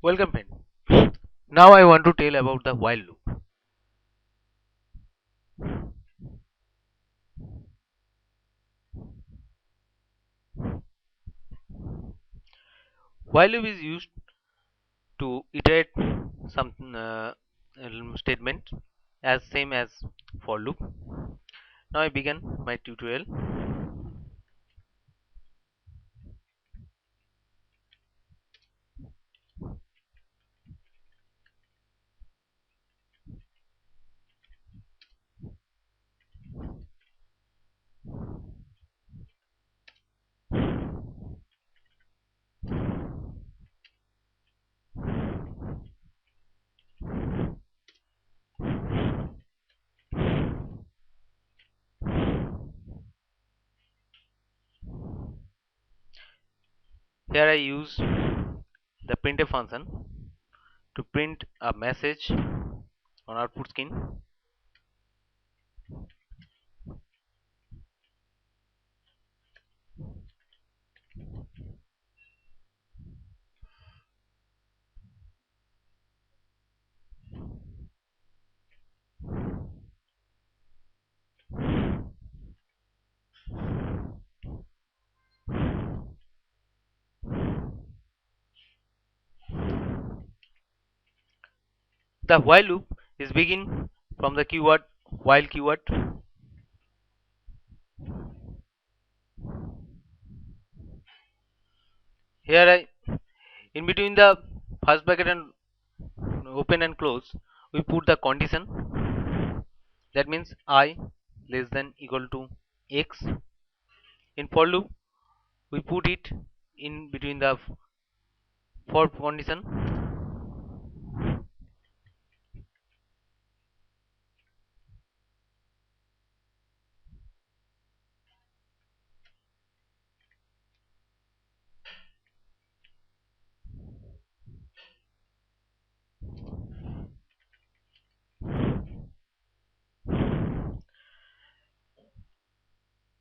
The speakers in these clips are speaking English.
Welcome friend. Now I want to tell about the while loop. While loop is used to iterate some statement as same as for loop. Now I begin my tutorial. Here I use the printf function to print a message on output screen. The while loop is begin from the keyword while keyword. Here I in between the first bracket and open and close we put the condition, that means I less than equal to x. In for loop we put it in between the for condition.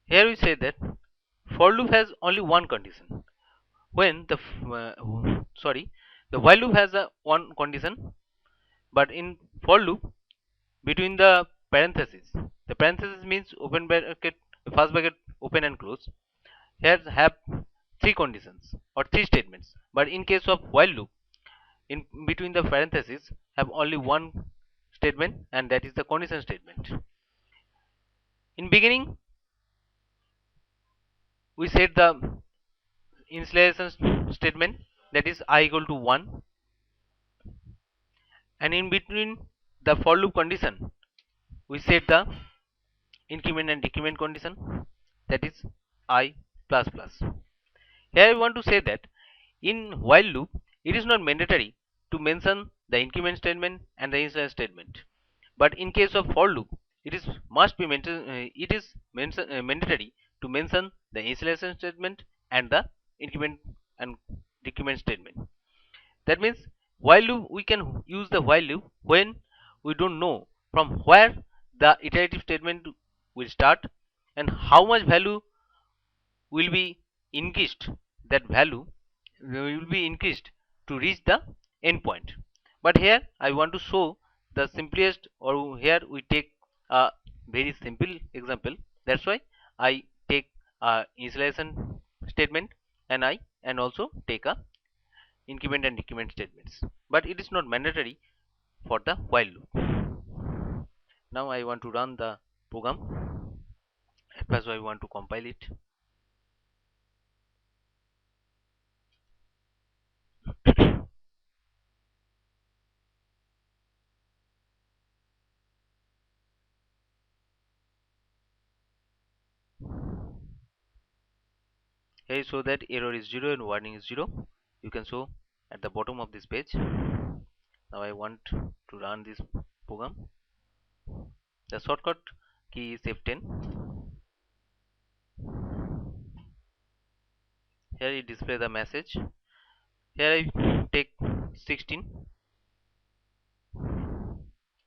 Here we say that for loop has only one condition. When the the while loop has a one condition, but in for loop between the parentheses, the parenthesis means open bracket, first bracket open and close. Here have three conditions or three statements, but in case of while loop in between the parentheses have only one statement, and that is the condition statement. In beginning we set the initialization statement, that is I equal to 1, and in between the for loop condition we set the increment and decrement condition, that is I plus plus. Here I want to say that in while loop it is not mandatory to mention the increment statement and the initialization statement, but in case of for loop it is must be mandatory to mention the initialization statement and the increment and decrement statement. That means while loop we can use the while loop when we don't know from where the iterative statement will start and how much value will be increased. That value will be increased to reach the endpoint. But here I want to show the simplest, or here we take a very simple example. That's why I take a initialization statement and also take a increment and decrement statements, but it is not mandatory for the while loop. Now I want to run the program. First I want to compile it. Here show that error is 0 and warning is 0. You can show at the bottom of this page. Now I want to run this program. The shortcut key is F10. Here it display the message. Here I take 16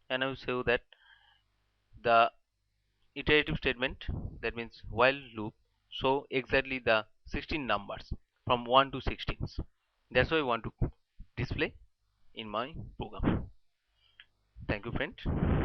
and I will show that the iterative statement, that means while loop, show exactly the 16 numbers from 1 to 16. That's why I want to display in my program. Thank you, friend.